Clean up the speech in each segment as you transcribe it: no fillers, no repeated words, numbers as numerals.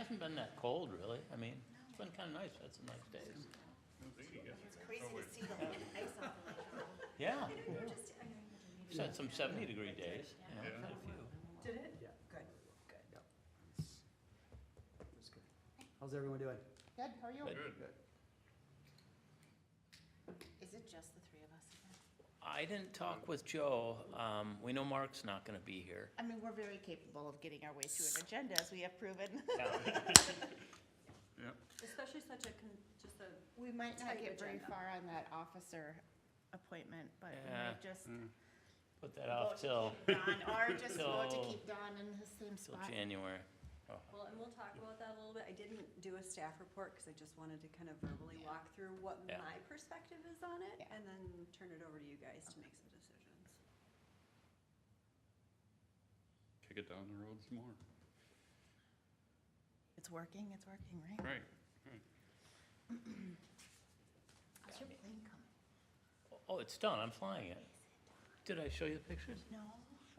hasn't been that cold, really. I mean, it's been kind of nice. Had some nice days. It's crazy to see the ice on the lake. Yeah. Just, I know you had a meeting. Just had some 70-degree days. You know, Yeah. had a few. Did it? Good, good. That's good. How's everyone doing? Good, how are you? Good. Is it just the three of us again? I didn't talk with Joe. We know Mark's not going to be here. I mean, we're very capable of getting our way through an agenda, as we have proven. Yeah. Especially such a, just a, We might not Tight get very agenda. far on that officer appointment, but we Yeah. might just Put that vote off to till keep Don, or just vote to till- keep Don in his same spot. January. well, and we'll talk about that a little bit. I didn't do a staff report because I just wanted to kind of verbally walk through what Yeah. my perspective is on it Yeah. and then turn it over to you guys to make some decisions. Kick it down the road some more. It's working, right? Right. How's your plane coming? Oh, it's done. I'm flying it. Did I show you the pictures? No.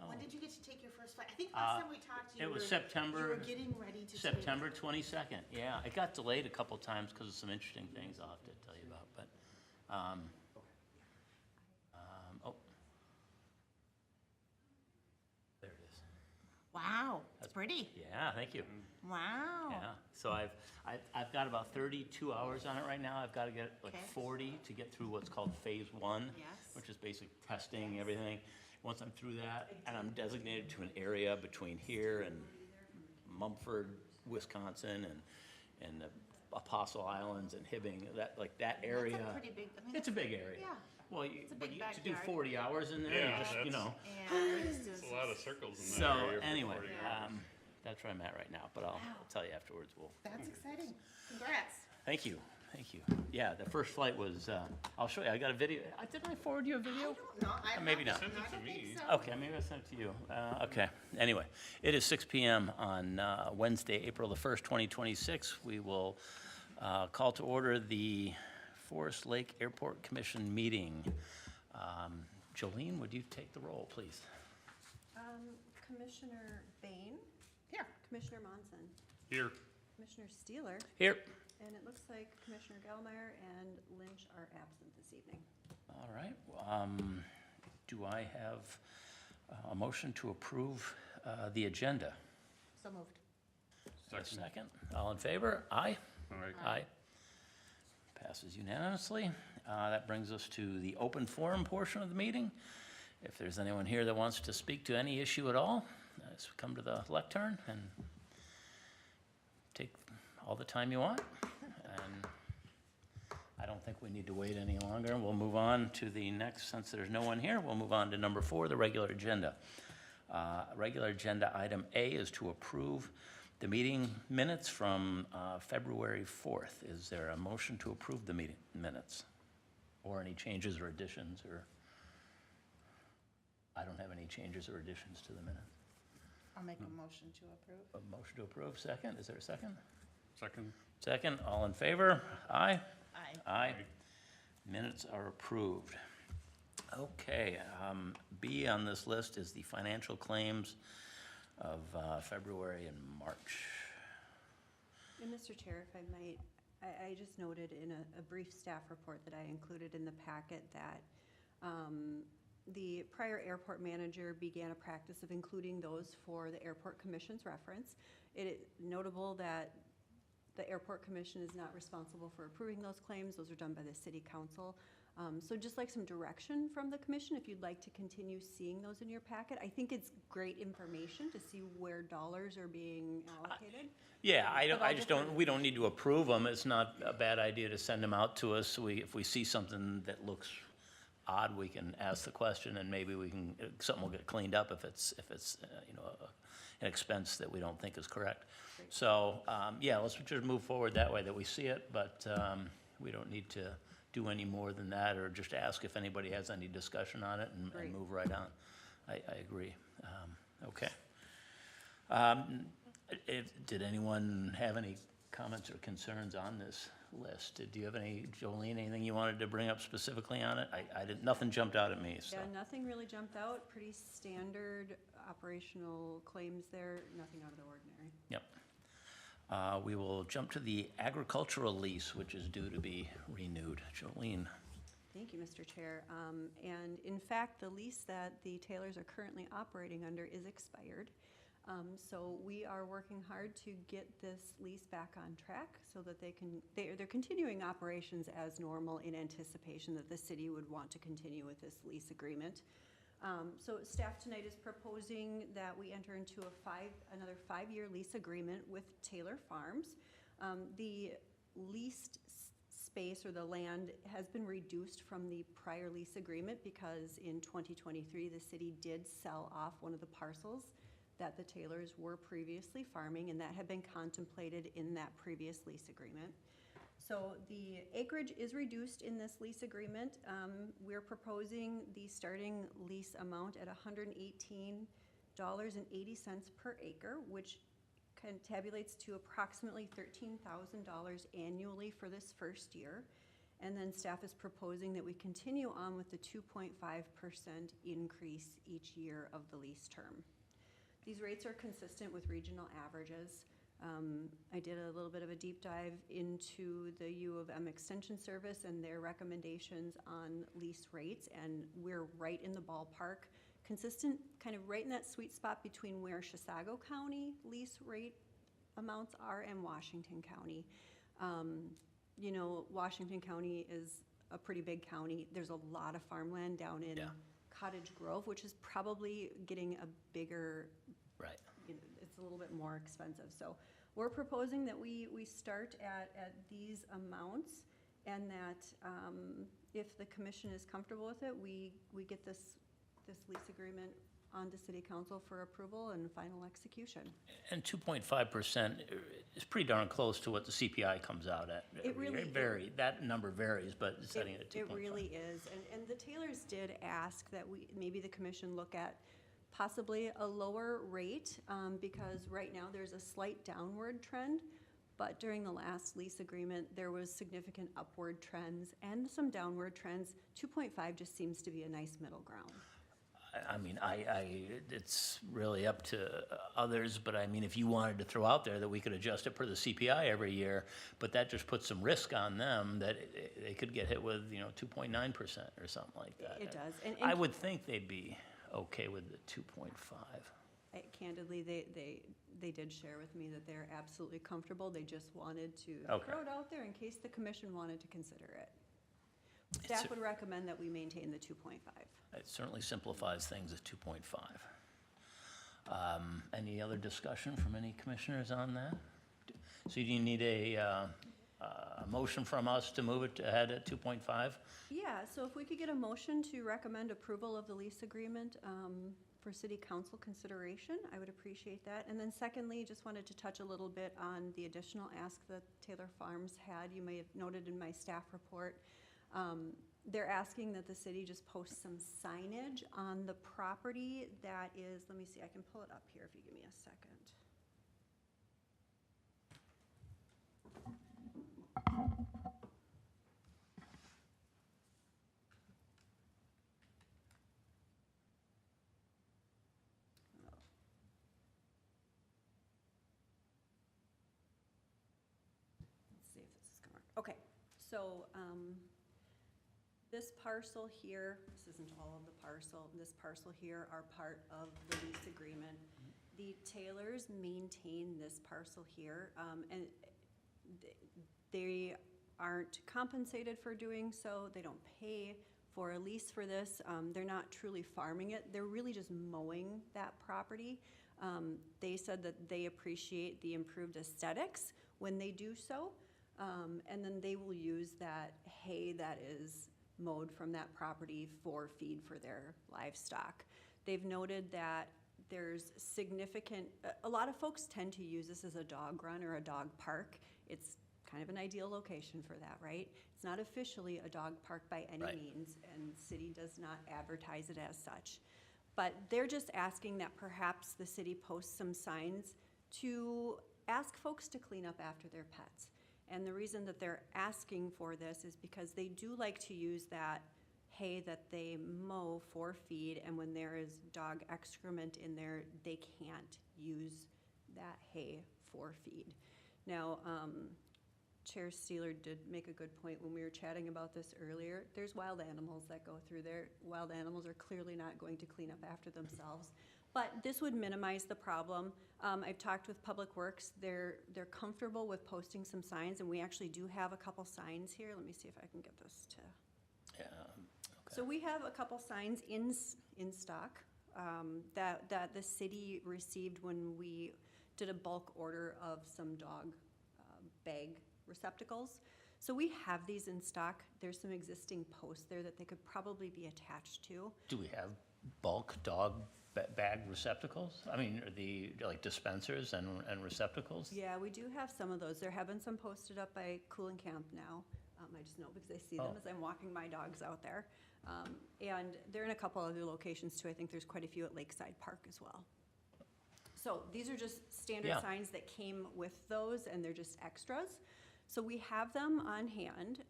Oh. When did you get to take your first flight? I think last time we talked, you It was were September, getting ready to take. September 22nd. Yeah, it got delayed a couple times because of some interesting things I'll have to tell you about, but, oh. There it is. Wow, it's pretty. Yeah, thank you. Wow. Yeah, so I've got about 32 hours on it right now. I've got to get like Okay. 40 to get through what's called phase one, Yes. which is basic testing, everything. Once I'm through that, and I'm designated to an area between here and Mumford, Wisconsin, and the Apostle Islands and Hibbing, that area. That's a pretty big, I mean, It's a big area. Yeah. Well, It's a but big you to do backyard. 40 hours in there, you Yeah, just, you that's- know. and it's It's just- a lot of circles in that So area. for anyway, 40 hours. that's where I'm at right now, but I'll Wow. tell you afterwards. That's exciting. Congrats. Thank you. Yeah, the first flight was, I'll show you, I got a video. Didn't I forward you a I video? don't know. I Maybe not. Send it I to don't think me. so. Okay, maybe I'll send it to you. Okay, anyway, it is 6 PM on Wednesday, April the 1st, 2026. We will call to order the Forest Lake Airport Commission meeting. Jolene, would you take the roll, please? Commissioner Bain, Here. Commissioner Monson, Here. Commissioner Steeler, Here. and it looks like Commissioner Gallmeyer and Lynch are absent this evening. All right, do I have a motion to approve the agenda? So moved. A second. All in favor? Aye? All right. Aye. Passes unanimously. That brings us to the open forum portion of the meeting. If there's anyone here that wants to speak to any issue at all, just come to the lectern and take all the time you want. And I don't think we need to wait any longer. We'll move on to the next, since there's no one here, we'll move on to number 4, the regular agenda. Regular agenda item A is to approve the meeting minutes from February 4th. Is there a motion to approve the meeting minutes? Or any changes or additions, or? I don't have any changes or additions to the minutes. I'll make a motion to approve. A motion to approve, second, is there a second? Second. Second, all in favor? Aye? Aye. Aye. Minutes are approved. Okay, B on this list is the financial claims of February and March. And Mr. Chair, if I might, I just noted in a brief staff report that I included in the packet that the prior airport manager began a practice of including those for the airport commission's reference. It is notable that the airport commission is not responsible for approving those claims. Those are done by the city council. So just like some direction from the commission, if you'd like to continue seeing those in your packet. I think it's great information to see where dollars are being allocated. Yeah, But I all just don't, different- we don't need to approve them. It's not a bad idea to send them out to us. If we see something that looks odd, we can ask the question, and maybe something will get cleaned up if it's an expense that we don't think is correct. Great. So, yeah, let's just move forward that way, that we see it, but we don't need to do any more than that, or just ask if anybody has any discussion on it and Great. move right on. I agree. Okay. Did anyone have any comments or concerns on this list? Do you have any, Jolene, anything you wanted to bring up specifically on it? I didn't, nothing jumped out at me, so. Yeah, nothing really jumped out. Pretty standard operational claims there, nothing out of the ordinary. Yep. We will jump to the agricultural lease, which is due to be renewed. Jolene. Thank you, Mr. Chair. And in fact, the lease that the Taylors are currently operating under is expired. So we are working hard to get this lease back on track so that they're continuing operations as normal in anticipation that the city would want to continue with this lease agreement. So staff tonight is proposing that we enter into another 5-year lease agreement with Taylor Farms. The leased space or the land has been reduced from the prior lease agreement because in 2023, the city did sell off one of the parcels that the Taylors were previously farming, and that had been contemplated in that previous lease agreement. So the acreage is reduced in this lease agreement. We're proposing the starting lease amount at $118.80 per acre, which tabulates to approximately $13,000 annually for this first year. And then staff is proposing that we continue on with the 2.5% increase each year of the lease term. These rates are consistent with regional averages. I did a little bit of a deep dive into the U of M Extension Service and their recommendations on lease rates, and we're right in the ballpark, consistent, kind of right in that sweet spot between where Chisago County lease rate amounts are and Washington County. You know, Washington County is a pretty big county. There's a lot of farmland down in Cottage Grove, which is probably getting a bigger, Right. you know, it's a little bit more expensive. So we're proposing that we start at these amounts, and that if the commission is comfortable with it, we get this lease agreement onto city council for approval and final execution. And 2.5% is pretty darn close to what the CPI comes out at. It really is. That number varies, but setting it at 2.5. It really is, and the Taylors did ask that maybe the commission look at possibly a lower rate, because right now there's a slight downward trend, but during the last lease agreement, there was significant upward trends and some downward trends. 2.5 just seems to be a nice middle ground. I mean, it's really up to others, but I mean, if you wanted to throw out there that we could adjust it per the CPI every year, but that just puts some risk on them that they could get hit with, 2.9% or something like that. It does. I would think they'd be okay with the 2.5. Candidly, they did share with me that they're absolutely comfortable. They just wanted to Okay. throw it out there in case the commission wanted to consider it. It's Staff a- would recommend that we maintain the 2.5. It certainly simplifies things at 2.5. Any other discussion from any commissioners on that? So do you need a motion from us to move it ahead at 2.5? Yeah, so if we could get a motion to recommend approval of the lease agreement for city council consideration, I would appreciate that. And then secondly, just wanted to touch a little bit on the additional ask that Taylor Farms had. You may have noted in my staff report, they're asking that the city just post some signage on the property that is, let me see, I can pull it up here if you give me a second. Let's see if this is gonna work. Okay, so, this parcel here, this isn't all of the parcel, this parcel here are part of the lease agreement. The Taylors maintain this parcel here, and they aren't compensated for doing so. They don't pay for a lease for this. They're not truly farming it. They're really just mowing that property. They said that they appreciate the improved aesthetics when they do so, and then they will use that hay that is mowed from that property for feed for their livestock. They've noted that there's significant, a lot of folks tend to use this as a dog run or a dog park. It's kind of an ideal location for that, right? It's not officially a dog park by any Right. means, and city does not advertise it as such. But they're just asking that perhaps the city post some signs to ask folks to clean up after their pets. And the reason that they're asking for this is because they do like to use that hay that they mow for feed, and when there is dog excrement in there, they can't use that hay for feed. Now, Chair Steeler did make a good point when we were chatting about this earlier. There's wild animals that go through there. Wild animals are clearly not going to clean up after themselves. But this would minimize the problem. I've talked with Public Works. They're comfortable with posting some signs, and we actually do have a couple signs here. Let me see if I can get this to. Yeah, So we have a couple signs in stock that the city received when we did a bulk order of some dog bag receptacles. So we have these in stock. There's some existing posts there that they could probably be attached to. do we have bulk dog bag receptacles? I mean, are the, like dispensers and receptacles? Yeah, we do have some of those. There have been some posted up by Cool and Camp now. I just know because I see them Oh. as I'm walking my dogs out there. And they're in a couple other locations too. I think there's quite a few at Lakeside Park as well. So these are just standard Yeah. signs that came with those, and they're just extras. So we have them on hand.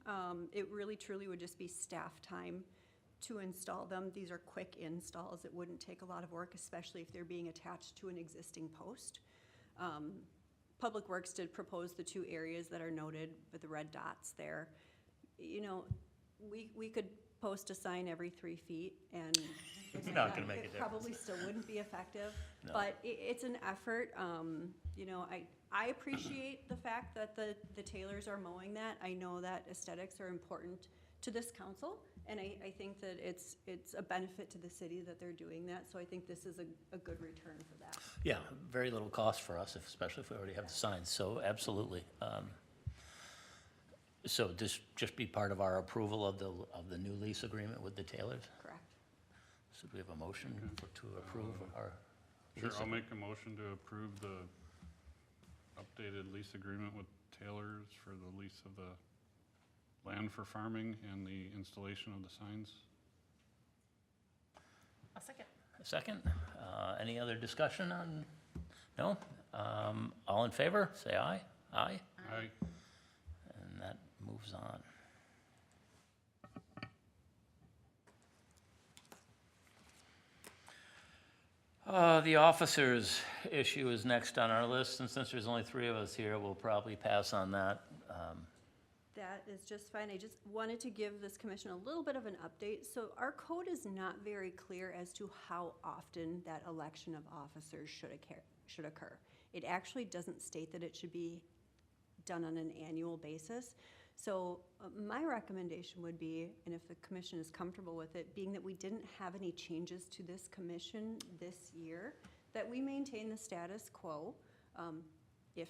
It really truly would just be staff time to install them. These are quick installs. It wouldn't take a lot of work, especially if they're being attached to an existing post. Public Works did propose the two areas that are noted with the red dots there. You know, we could post a sign every 3 feet and It's not gonna make a it probably difference. still wouldn't be effective, No. but it's an effort. You know, I appreciate the fact that the tailors are mowing that. I know that aesthetics are important to this council, and I think that it's a benefit to the city that they're doing that, so I think this is a good return for that. Yeah, very little cost for us, especially if we already have the signs, so absolutely. So this just be part of our approval of the new lease agreement with the Taylors? Correct. So do we have a motion to approve our Sure, lease? I'll make a motion to approve the updated lease agreement with Taylor's for the lease of the land for farming and the installation of the signs. A second. A second. Any other discussion on, no? All in favor, say aye. Aye. Aye. And that moves on. The officers issue is next on our list, and since there's only 3 of us here, we'll probably pass on that. That is just fine. I just wanted to give this commission a little bit of an update. So our code is not very clear as to how often that election of officers should occur. It actually doesn't state that it should be done on an annual basis. So my recommendation would be, and if the commission is comfortable with it, being that we didn't have any changes to this commission this year, that we maintain the status quo, if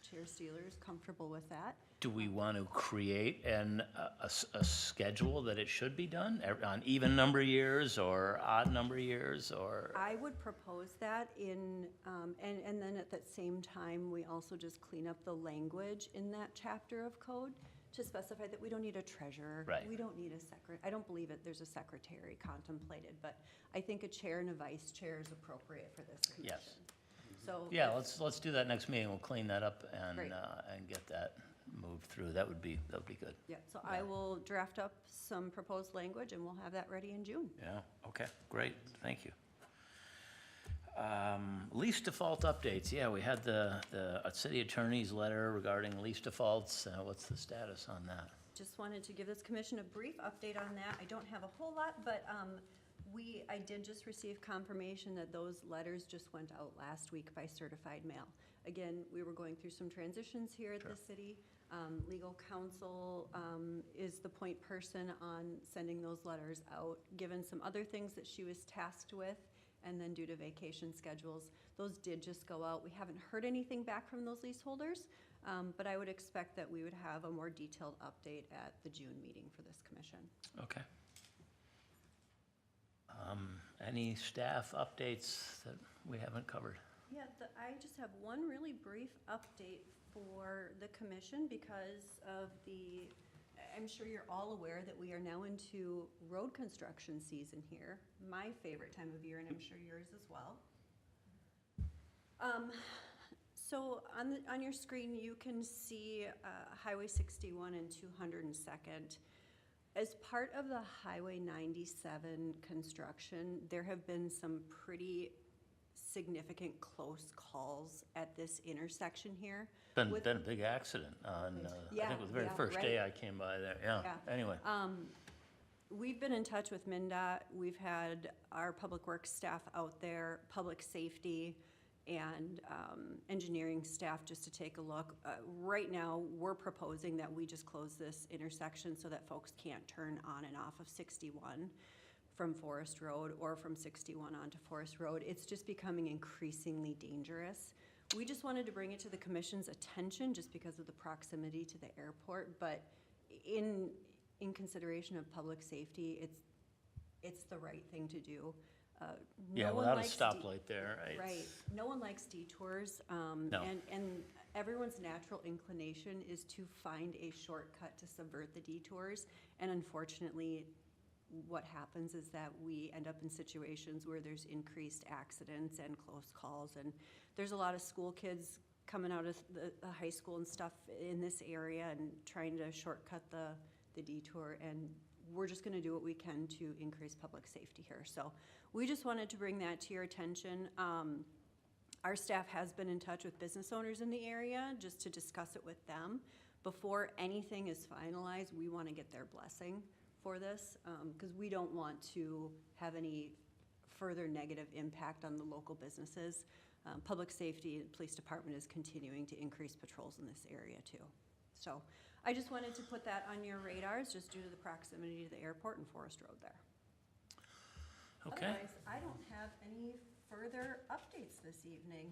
Chair Steeler is comfortable with that. Do we want to create a schedule that it should be done on even number years or odd number years, or? I would propose that in, and then at that same time, we also just clean up the language in that chapter of code to specify that we don't need a treasurer. Right. We don't need a I don't believe it, there's a secretary contemplated, but I think a chair and a vice chair is appropriate for this commission. Yes. So. Yeah, let's do that next meeting. We'll clean that up Great. and get that moved through. That would be good. Yeah, so I will draft up some proposed language and we'll have that ready in June. Yeah, okay, great, thank you. Lease default updates, yeah, we had the city attorney's letter regarding lease defaults. What's the status on that? Just wanted to give this commission a brief update on that. I don't have a whole lot, but I did just receive confirmation that those letters just went out last week by certified mail. Again, we were going through some transitions here at the city. Legal counsel is the point person on sending those letters out, given some other things that she was tasked with, and then due to vacation schedules, those did just go out. We haven't heard anything back from those leaseholders, but I would expect that we would have a more detailed update at the June meeting for this commission. Okay. Any staff updates that we haven't covered? Yeah, I just have one really brief update for the commission because of I'm sure you're all aware that we are now into road construction season here, my favorite time of year, and I'm sure yours as well. So on your screen, you can see Highway 61 and 202nd. As part of the Highway 97 construction, there have been some pretty significant close calls at this intersection here. Been With- a big accident on, I Yeah, think it was the very yeah, first day right. I came by there, yeah. Yeah. Anyway, We've been in touch with MinDOT. We've had our public works staff out there, public safety, and engineering staff just to take a look. Right now, we're proposing that we just close this intersection so that folks can't turn on and off of 61 from Forest Road or from 61 onto Forest Road. It's just becoming increasingly dangerous. We just wanted to bring it to the commission's attention just because of the proximity to the airport, but in consideration of public safety, it's the right thing to do. yeah, No one without a likes stoplight there, Right, no one likes detours, No. and everyone's natural inclination is to find a shortcut to subvert the detours. And unfortunately, what happens is that we end up in situations where there's increased accidents and close calls. And there's a lot of school kids coming out of the high school and stuff in this area and trying to shortcut the detour. And we're just gonna do what we can to increase public safety here. So we just wanted to bring that to your attention. Our staff has been in touch with business owners in the area just to discuss it with them. Before anything is finalized, we want to get their blessing for this, because we don't want to have any further negative impact on the local businesses. Public safety and police department is continuing to increase patrols in this area too. So I just wanted to put that on your radars, just due to the proximity to the airport and Forest Road there. okay. Otherwise, I don't have any further updates this evening.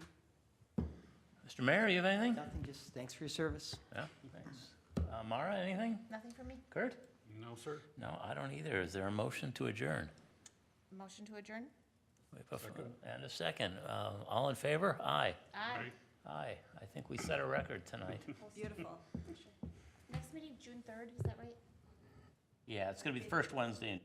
Mr. Mayor, you have anything? Nothing, just thanks for your service. Yeah, thanks. Mara, anything? Nothing for me? Kurt? No, sir. No, I don't either. Is there a motion to adjourn? Motion to adjourn? We have a- And a second. All in favor? Aye. Aye. Aye. I think we set a record tonight. Beautiful. Next meeting, June 3rd, is that right? Yeah, it's gonna be the first Wednesday in